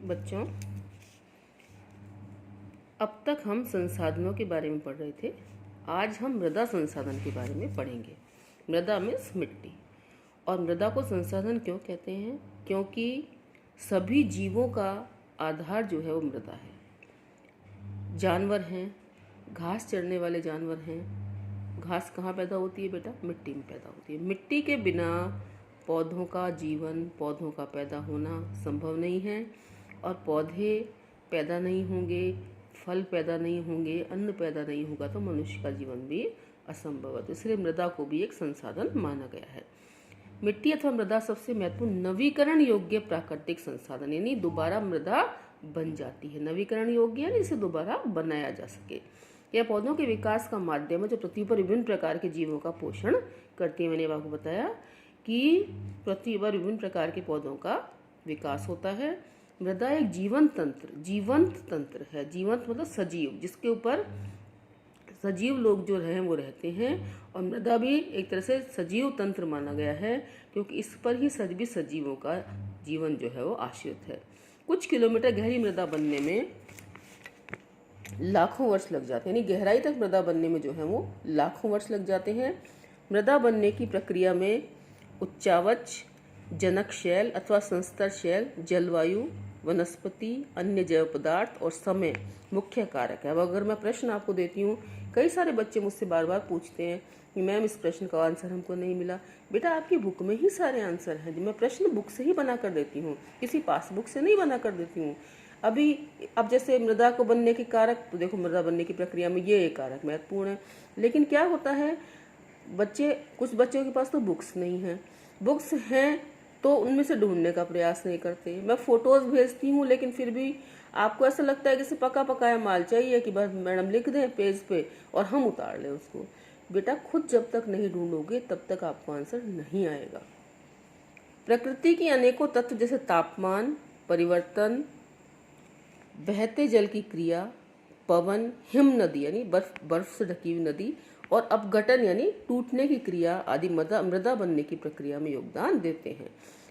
बच्चों, अब तक हम संसाधनों के बारे में पढ़ रहे थे। आज हम मृदा संसाधन के बारे में पढ़ेंगे। मृदा मीन्स मिट्टी। और मृदा को संसाधन क्यों कहते हैं? क्योंकि सभी जीवों का आधार जो है वो मृदा है। जानवर हैं, घास चरने वाले जानवर हैं। घास कहाँ पैदा होती है बेटा? मिट्टी में पैदा होती है। मिट्टी के बिना पौधों का जीवन, पौधों का पैदा होना संभव नहीं है। और पौधे पैदा नहीं होंगे, फल पैदा नहीं होंगे, अन्न पैदा नहीं होगा तो मनुष्य का जीवन भी असंभव है। तो इसलिए मृदा को भी एक संसाधन माना गया है। मिट्टी अथवा मृदा सबसे महत्वपूर्ण नवीकरण योग्य प्राकृतिक संसाधन, यानी दोबारा मृदा बन जाती है। नवीकरण योग्य है, इसे दोबारा बनाया जा सके। यह पौधों के विकास का माध्यम है जो पृथ्वी पर विभिन्न प्रकार के जीवों का पोषण करती है। मैंने आपको बताया कि पृथ्वी पर विभिन्न प्रकार के पौधों का विकास होता है। मृदा एक जीवंत तंत्र है। जीवंत मतलब सजीव, जिसके ऊपर सजीव लोग जो रहे वो रहते हैं। और मृदा भी एक तरह से सजीव तंत्र माना गया है, क्योंकि इस पर ही सभी सजीवों का जीवन जो है वो आश्रित है। कुछ किलोमीटर गहरी मृदा बनने में लाखों वर्ष लग जाते हैं, यानी गहराई तक मृदा बनने में जो है वो लाखों वर्ष लग जाते हैं। मृदा बनने की प्रक्रिया में उच्चावच, जनक शैल अथवा संस्तर शैल, जलवायु, वनस्पति, अन्य जैव पदार्थ और समय मुख्य कारक है। अब अगर मैं प्रश्न आपको देती हूँ, कई सारे बच्चे मुझसे बार बार पूछते हैं कि मैम इस प्रश्न का आंसर हमको नहीं मिला। बेटा आपकी बुक में ही सारे आंसर हैं। मैं प्रश्न बुक से ही बना कर देती हूँ, किसी पासबुक से नहीं बना कर देती हूँ। अब जैसे मृदा को बनने के कारक, तो देखो मृदा बनने की प्रक्रिया में ये कारक महत्वपूर्ण है। लेकिन क्या होता है, कुछ बच्चों के पास तो बुक्स नहीं है। बुक्स हैं तो उनमें से ढूंढने का प्रयास नहीं करते। मैं फोटोज भेजती हूँ, लेकिन फिर भी आपको ऐसा लगता है जैसे पका पकाया माल चाहिए कि बस मैडम लिख दें पेज पे और हम उतार लें उसको। बेटा खुद जब तक नहीं ढूंढोगे तब तक आपको आंसर नहीं आएगा। प्रकृति की अनेकों तत्व जैसे तापमान परिवर्तन, बहते जल की क्रिया, पवन, हिम नदी यानी बर्फ से ढकी हुई नदी, और अपघटन यानी टूटने की क्रिया आदि मृदा बनने की प्रक्रिया में योगदान देते हैं।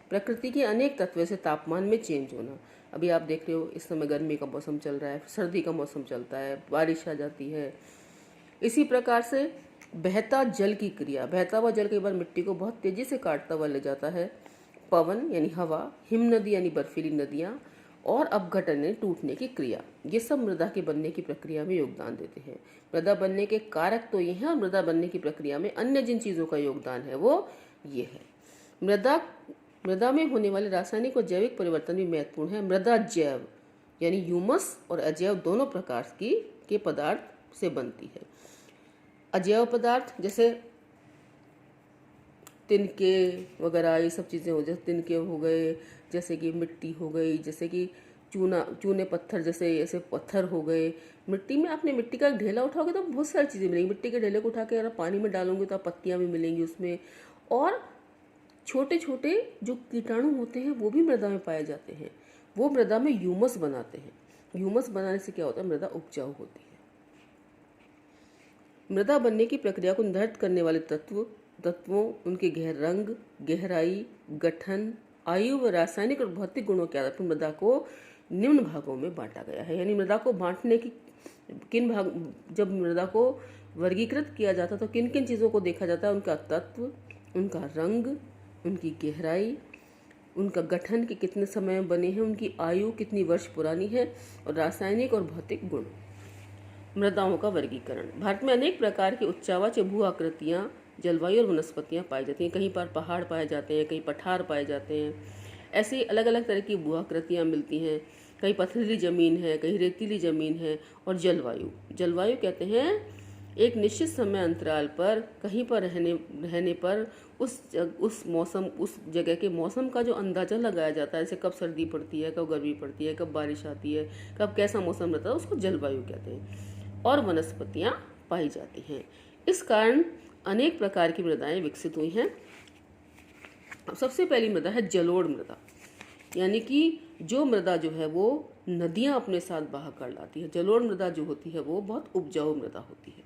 प्रकृति के अनेक तत्व से तापमान में चेंज होना, अभी आप देख रहे हो इस समय गर्मी का मौसम चल रहा है, सर्दी का मौसम चलता है, बारिश आ जाती है। इसी प्रकार से बहता जल की क्रिया, बहता हुआ जल कई बार मिट्टी को बहुत तेजी से काटता हुआ ले जाता है। पवन यानी हवा, हिम नदी यानी बर्फीली नदियाँ, और अपघटन यानी टूटने की क्रिया, ये सब मृदा के बनने की प्रक्रिया में योगदान देते हैं। मृदा बनने के कारक तो ये हैं, और मृदा बनने की प्रक्रिया में अन्य जिन चीज़ों का योगदान है वो ये है। मृदा में होने वाले रासायनिक और जैविक परिवर्तन भी महत्वपूर्ण है। मृदा जैव यानी ह्यूमस और अजैव दोनों प्रकार के पदार्थ से बनती है। अजैव पदार्थ जैसे तिनके वगैरह, ये सब चीज़ें हो, जैसे तिनके हो गए, जैसे कि मिट्टी हो गई, जैसे कि चूने पत्थर, जैसे ऐसे पत्थर हो गए। मिट्टी में आपने मिट्टी का ढेला उठाओगे तो बहुत सारी चीज़ें मिलेंगी। मिट्टी के ढेले को उठा के अगर पानी में डालोगे तो पत्तियाँ भी मिलेंगी उसमें। और छोटे छोटे जो कीटाणु होते हैं वो भी मृदा में पाए जाते हैं, वो मृदा में ह्यूमस बनाते हैं। ह्यूमस बनाने से क्या होता है, मृदा उपजाऊ होती है। मृदा बनने की प्रक्रिया को निर्धारित करने वाले तत्वों, उनके रंग, गहराई, गठन, आयु व रासायनिक और भौतिक गुणों के आधार पर मृदा को निम्न भागों में बांटा गया है। यानी मृदा को बांटने की जब मृदा को वर्गीकृत किया जाता तो किन किन चीज़ों को देखा जाता है, उनका तत्व, उनका रंग, उनकी गहराई, उनका गठन कि कितने समय में बने हैं, उनकी आयु कितनी वर्ष पुरानी है, और रासायनिक और भौतिक गुण। मृदाओं का वर्गीकरण। भारत में अनेक प्रकार के उच्चावच भू आकृतियाँ, जलवायु और वनस्पतियाँ पाई जाती हैं। कहीं पर पहाड़ पाए जाते हैं, कहीं पठार पाए जाते हैं। ऐसी अलग अलग तरह की भू आकृतियाँ मिलती हैं। कहीं पथरीली ज़मीन है, कहीं रेतीली ज़मीन है। और जलवायु कहते हैं एक निश्चित समय अंतराल पर कहीं पर रहने पर उस जगह के मौसम का जो अंदाज़ा लगाया जाता है, जैसे कब सर्दी पड़ती है, कब गर्मी पड़ती है, कब बारिश आती है, कब कैसा मौसम रहता है, उसको जलवायु कहते हैं। और वनस्पतियाँ पाई जाती हैं। इस कारण अनेक प्रकार की मृदाएं विकसित हुई हैं। सबसे पहली मृदा है जलोढ़ मृदा, यानी कि जो मृदा जो है वो नदियाँ अपने साथ बहा कर लाती है। जलोढ़ मृदा जो होती है वो बहुत उपजाऊ मृदा होती है।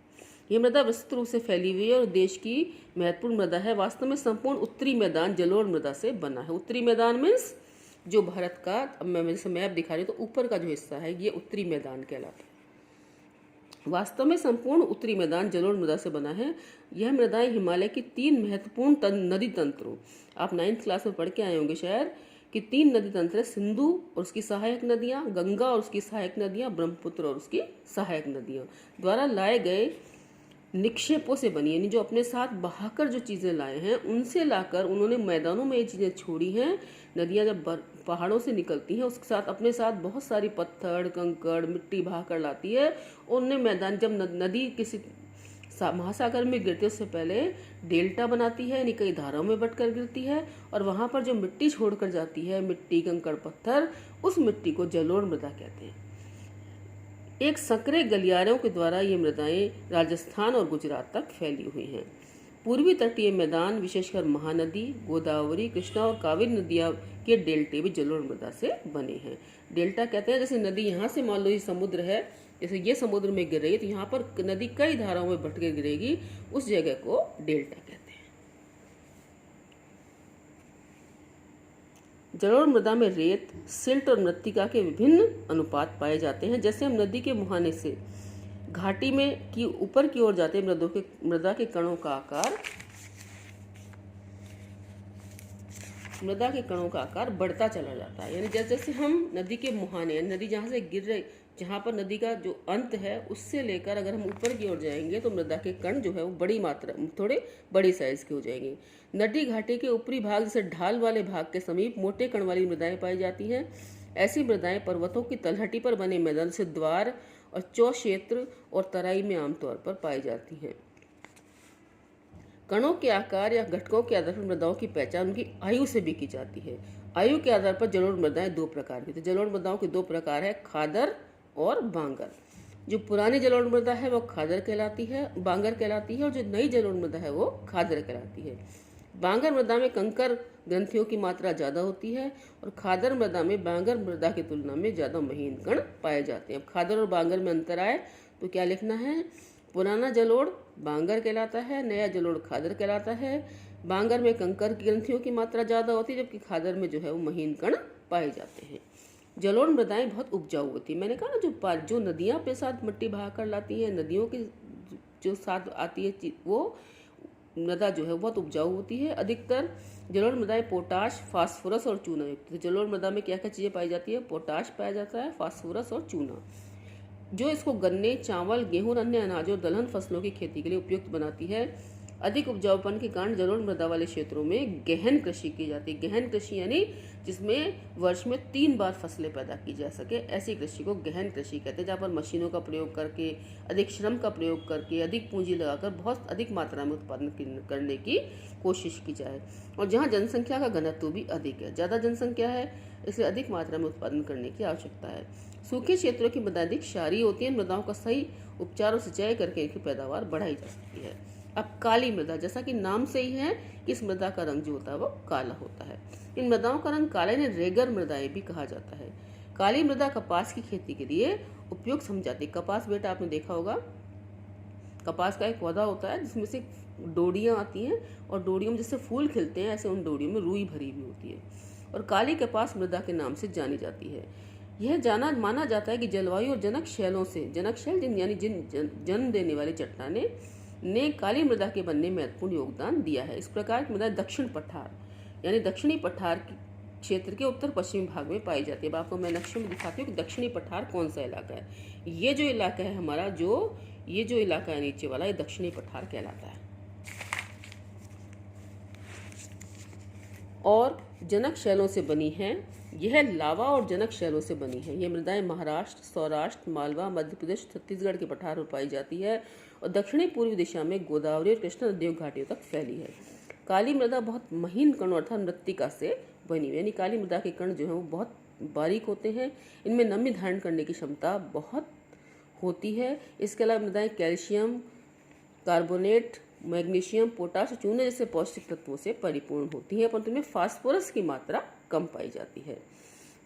ये मृदा विस्तृत रूप से फैली हुई है और देश की महत्वपूर्ण मृदा है। वास्तव में संपूर्ण उत्तरी मैदान जलोढ़ मृदा से बना है। उत्तरी मैदान मीन्स जो भारत का, अब मैं जैसे मैप दिखा रही हूँ तो ऊपर का जो हिस्सा है ये उत्तरी मैदान कहलाता है। वास्तव में संपूर्ण उत्तरी मैदान जलोढ़ मृदा से बना है। यह मृदाएं हिमालय की 3 महत्वपूर्ण नदी तंत्रों, आप 9th क्लास में पढ़ के आए होंगे शायद, कि 3 नदी तंत्र है, सिंधु और उसकी सहायक नदियां, गंगा और उसकी सहायक नदियां, ब्रह्मपुत्र और उसकी सहायक नदियां द्वारा लाए गए निक्षेपों से बनी, यानी जो अपने साथ बहाकर जो चीज़ें लाए हैं उनसे लाकर उन्होंने मैदानों में ये चीज़ें छोड़ी हैं। नदियाँ जब पहाड़ों से निकलती हैं उसके साथ अपने साथ बहुत सारी पत्थर, कंकड़, मिट्टी बहाकर लाती है। और उन्हें मैदान, जब नदी किसी महासागर में गिरती है उससे पहले डेल्टा बनाती है, यानी कई धाराओं में बंटकर गिरती है, और वहाँ पर जो मिट्टी छोड़कर जाती है, मिट्टी, कंकड़, पत्थर, उस मिट्टी को जलोढ़ मृदा कहते हैं। एक संकरे गलियारों के द्वारा ये मृदाएं राजस्थान और गुजरात तक फैली हुई हैं। पूर्वी तटीय मैदान विशेषकर महानदी, गोदावरी, कृष्णा और कावेरी नदियां के डेल्टे भी जलोढ़ मृदा से बने हैं। डेल्टा कहते हैं, जैसे नदी यहाँ से मान लो ये समुद्र है, जैसे ये समुद्र में गिर रही है तो यहाँ पर नदी कई धाराओं में बट के गिरेगी, उस जगह को डेल्टा कहते हैं। जलोढ़ मृदा में रेत, सिल्ट और मृत्तिका के विभिन्न अनुपात पाए जाते हैं। जैसे हम नदी के मुहाने से घाटी में की ऊपर की ओर जाते हैं, मृदा के कणों का आकार बढ़ता चला जाता है। यानी जैसे जैसे हम नदी के मुहाने, नदी जहाँ से गिर रही, जहाँ पर नदी का जो अंत है उससे लेकर अगर हम ऊपर की ओर जाएंगे तो मृदा के कण जो है वो बड़ी मात्रा, थोड़े बड़ी साइज के हो जाएंगे। नदी घाटी के ऊपरी भाग जैसे ढाल वाले भाग के समीप मोटे कण वाली मृदाएं पाई जाती हैं। ऐसी मृदाएं पर्वतों की तलहटी पर बने मैदान से द्वार और चौ क्षेत्र और तराई में आमतौर पर पाई जाती हैं। कणों के आकार या घटकों के आधार पर मृदाओं की पहचान उनकी आयु से भी की जाती है। आयु के आधार पर जलोढ़ मृदाएं 2 प्रकार की, तो जलोढ़ मृदाओं के 2 प्रकार है, खादर और बांगर। जो पुरानी जलोढ़ मृदा है वो बांगर कहलाती है, और जो नई जलोढ़ मृदा है वो खादर कहलाती है। बांगर मृदा में कंकर ग्रंथियों की मात्रा ज्यादा होती है, और खादर मृदा में बांगर मृदा की तुलना में ज्यादा महीन कण पाए जाते हैं। अब खादर और बांगर में अंतर आए तो क्या लिखना है, पुराना जलोढ़ बांगर कहलाता है, नया जलोढ़ खादर कहलाता है। बांगर में कंकर की ग्रंथियों की मात्रा ज्यादा होती है, जबकि खादर में जो है वो महीन कण पाए जाते हैं। जलोढ़ मृदाएं बहुत उपजाऊ होती है। मैंने कहा ना, जो नदियां अपने साथ मिट्टी बहाकर लाती हैं, नदियों के जो साथ आती है वो मृदा जो है बहुत उपजाऊ होती है। अधिकतर जलोढ़ मृदाएं पोटाश, फास्फोरस और चूना युक्त। तो जलोढ़ मृदा में क्या क्या चीजें पाई जाती है, पोटाश पाया जाता है, फास्फोरस और चूना, जो इसको गन्ने, चावल, गेहूं और अन्य अनाजों और दलहन फसलों की खेती के लिए उपयुक्त बनाती है। अधिक उपजाऊपन के कारण जलोढ़ मृदा वाले क्षेत्रों में गहन कृषि की जाती है। गहन कृषि यानी जिसमें वर्ष में 3 बार फसलें पैदा की जा सके, ऐसी कृषि को गहन कृषि कहते हैं, जहाँ पर मशीनों का प्रयोग करके, अधिक श्रम का प्रयोग करके, अधिक पूंजी लगाकर बहुत अधिक मात्रा में उत्पादन करने की कोशिश की जाए, और जहाँ जनसंख्या का घनत्व भी अधिक है। ज़्यादा जनसंख्या है इसलिए अधिक मात्रा में उत्पादन करने की आवश्यकता है। सूखे क्षेत्रों की मृदा अधिक क्षारीय होती है। मृदाओं का सही उपचार और सिंचाई करके इनकी पैदावार बढ़ाई जा सकती है। अब काली मृदा, जैसा कि नाम से ही है कि इस मृदा का रंग जो होता है वो काला होता है। इन मृदाओं का रंग काला ने रेगर मृदाएं भी कहा जाता है। काली मृदा कपास की खेती के लिए उपयुक्त समझी जाती है। कपास बेटा आपने देखा होगा, कपास का एक पौधा होता है जिसमें से डोरियां आती हैं, और डोरियों में जैसे फूल खिलते हैं ऐसे उन डोरियों में रुई भरी हुई होती है, और काली कपास मृदा के नाम से जानी जाती है। यह माना जाता है कि जलवायु और जनक शैलों से, जनक शैल यानी जन्म देने वाली चट्टानें ने काली मृदा के बनने में महत्वपूर्ण योगदान दिया है। इस प्रकार की मृदा दक्षिण पठार यानी दक्षिणी पठार क्षेत्र के उत्तर पश्चिमी भाग में पाई जाती है। अब आपको मैं नक्शे में दिखाती हूँ कि दक्षिणी पठार कौन सा इलाका है। ये जो इलाका है हमारा, ये जो इलाका है नीचे वाला, ये दक्षिणी पठार कहलाता है। और जनक शैलों से बनी है, यह लावा और जनक शैलों से बनी है। यह मृदाएं महाराष्ट्र, सौराष्ट्र, मालवा, मध्य प्रदेश, छत्तीसगढ़ के पठार पर पाई जाती है, और दक्षिणी पूर्वी दिशा में गोदावरी और कृष्णा नदियों घाटियों तक फैली है। काली मृदा बहुत महीन कणों अर्थात मृत्तिका से बनी हुई, यानी काली मृदा के कण जो है वो बहुत बारीक होते हैं। इनमें नमी धारण करने की क्षमता बहुत होती है। इसके अलावा मृदाएं कैल्शियम कार्बोनेट, मैग्नीशियम, पोटाश और चूने जैसे पौष्टिक तत्वों से परिपूर्ण होती है, परंतु इनमें फास्फोरस की मात्रा कम पाई जाती है।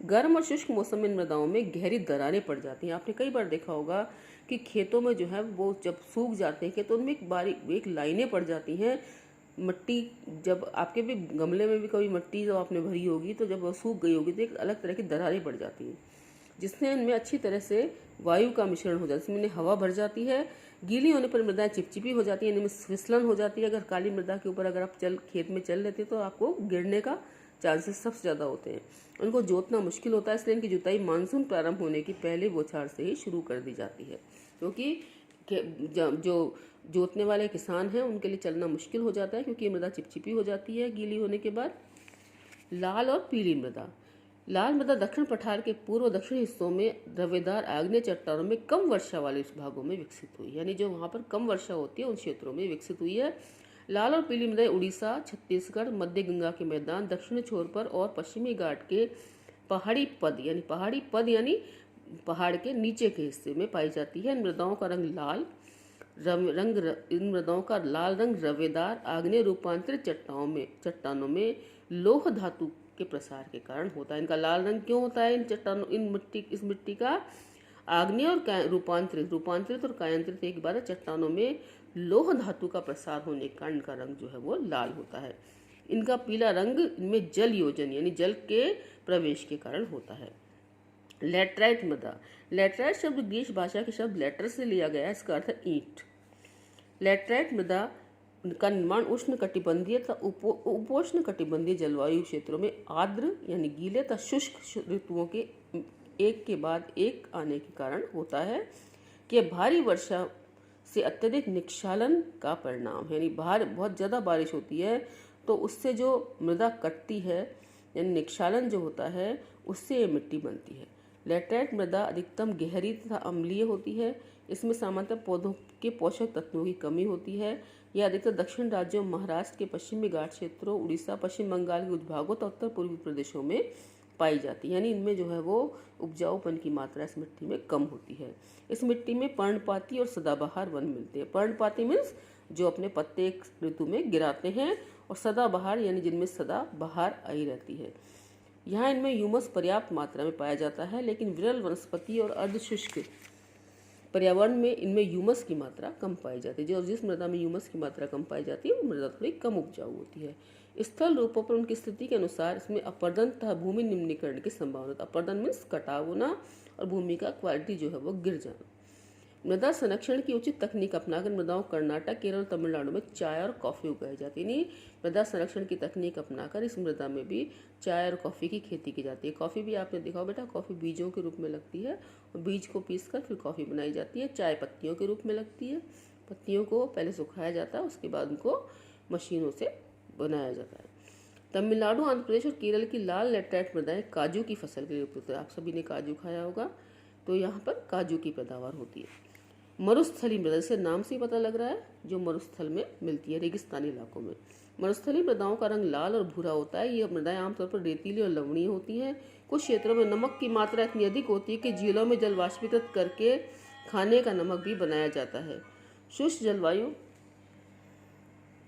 गर्म और शुष्क मौसम में इन मृदाओं में गहरी दरारें पड़ जाती हैं। आपने कई बार देखा होगा कि खेतों में जो है वो जब सूख जाते हैं तो उनमें एक लाइनें पड़ जाती हैं, मिट्टी जब आपके भी गमले में भी कभी मिट्टी जब आपने भरी होगी तो जब वो सूख गई होगी तो एक अलग तरह की दरारें पड़ जाती हैं, जिससे इनमें अच्छी तरह से वायु का मिश्रण हो जाता है, इसमें हवा भर जाती है। गीली होने पर मृदाएं चिपचिपी हो जाती है, इनमें फिसलन हो जाती है। अगर काली मृदा के ऊपर अगर आप खेत में चल लेते तो आपको गिरने का चांसेस सबसे ज़्यादा होते हैं। उनको जोतना मुश्किल होता है, इसलिए इनकी जुताई मानसून प्रारंभ होने की पहले बौछार से ही शुरू कर दी जाती है, क्योंकि जो जोतने वाले किसान हैं उनके लिए चलना मुश्किल हो जाता है, क्योंकि मृदा चिपचिपी हो जाती है गीली होने के बाद। लाल और पीली मृदा। लाल मृदा दक्षिण पठार के पूर्व दक्षिण हिस्सों में द्रव्यदार आग्नेय चट्टानों में कम वर्षा वाले भागों में विकसित हुई, यानी जो वहाँ पर कम वर्षा होती है उन क्षेत्रों में विकसित हुई है। लाल और पीली मृदा उड़ीसा, छत्तीसगढ़, मध्य गंगा के मैदान, दक्षिणी छोर पर और पश्चिमी घाट के पहाड़ी पद यानी पहाड़ के नीचे के हिस्से में पाई जाती है। इन मृदाओं का रंग लाल इन मृदाओं का लाल रंग रवेदार आग्नेय रूपांतरित चट्टानों में लौह धातु के प्रसार के कारण होता है। इनका लाल रंग क्यों होता है? इस मिट्टी का आग्नेय और रूपांतरित और कायांतरित एक बार चट्टानों में लौह धातु का प्रसार होने के कारण इनका रंग जो है वो लाल होता है। इनका पीला रंग इनमें जल योजन यानी जल के प्रवेश के कारण होता है। लेटराइट मृदा। लेटराइट शब्द ग्रीक भाषा के शब्द लेटर से लिया गया है, इसका अर्थ है ईंट। लेटराइट मृदा का निर्माण उष्ण कटिबंधीय तथा उपोष्ण कटिबंधीय जलवायु क्षेत्रों में आर्द्र यानी गीले तथा शुष्क ऋतुओं के एक के बाद एक आने के कारण होता है, कि भारी वर्षा से अत्यधिक निक्षालन का परिणाम है। यानी बहुत ज़्यादा बारिश होती है तो उससे जो मृदा कटती है यानी निक्षालन जो होता है उससे ये मिट्टी बनती है। लेटराइट मृदा अधिकतम गहरी तथा अम्लीय होती है। इसमें सामान्यतः पौधों के पोषक तत्वों की कमी होती है। यह अधिकतर दक्षिण राज्यों, महाराष्ट्र के पश्चिमी घाट क्षेत्रों, उड़ीसा, पश्चिम बंगाल के कुछ भागों तथा उत्तर पूर्वी प्रदेशों में पाई जाती है। यानी इनमें जो है वो उपजाऊपन की मात्रा इस मिट्टी में कम होती है। इस मिट्टी में पर्णपाती और सदाबहार वन मिलते हैं। पर्णपाती मीन्स जो अपने पत्ते एक ऋतु में गिराते हैं, और सदाबहार यानी जिनमें सदा बहार आई रहती है। यहाँ इनमें ह्यूमस पर्याप्त मात्रा में पाया जाता है, लेकिन विरल वनस्पति और अर्धशुष्क पर्यावरण में इनमें ह्यूमस की मात्रा कम पाई जाती है। जो जिस मृदा में ह्यूमस की मात्रा कम पाई जाती है वो मृदा थोड़ी कम उपजाऊ होती है। स्थल रूपों पर उनकी स्थिति के अनुसार इसमें अपरदन तथा भूमि निम्नीकरण की संभावना। अपरदन मीन्स कटाव होना और भूमि का क्वालिटी जो है वो गिर जाना। मृदा संरक्षण की उचित तकनीक अपनाकर मृदाओं कर्नाटक, केरल, तमिलनाडु में चाय और कॉफ़ी उगाई जाती है। यानी मृदा संरक्षण की तकनीक अपनाकर इस मृदा में भी चाय और कॉफ़ी की खेती की जाती है। कॉफ़ी भी आपने देखा हो बेटा, कॉफ़ी बीजों के रूप में लगती है और बीज को पीसकर फिर कॉफ़ी बनाई जाती है। चाय पत्तियों के रूप में लगती है, पत्तियों को पहले सुखाया जाता है, उसके बाद उनको मशीनों से बनाया जाता है। तमिलनाडु, आंध्र प्रदेश और केरल की लाल लेटराइट मृदाएं काजू की फसल के लिए उपयुक्त है। आप सभी ने काजू खाया होगा, तो यहाँ पर काजू की पैदावार होती है। मरुस्थली मृदा, जैसे नाम से ही पता लग रहा है, जो मरुस्थल में मिलती है, रेगिस्तानी इलाकों में। मरुस्थली मृदाओं का रंग लाल और भूरा होता है। ये मृदाएं आमतौर पर रेतीली और लवणीय होती हैं। कुछ क्षेत्रों में नमक की मात्रा इतनी अधिक होती है कि झीलों में जल वाष्पीकृत करके खाने का नमक भी बनाया जाता है। शुष्क जलवायु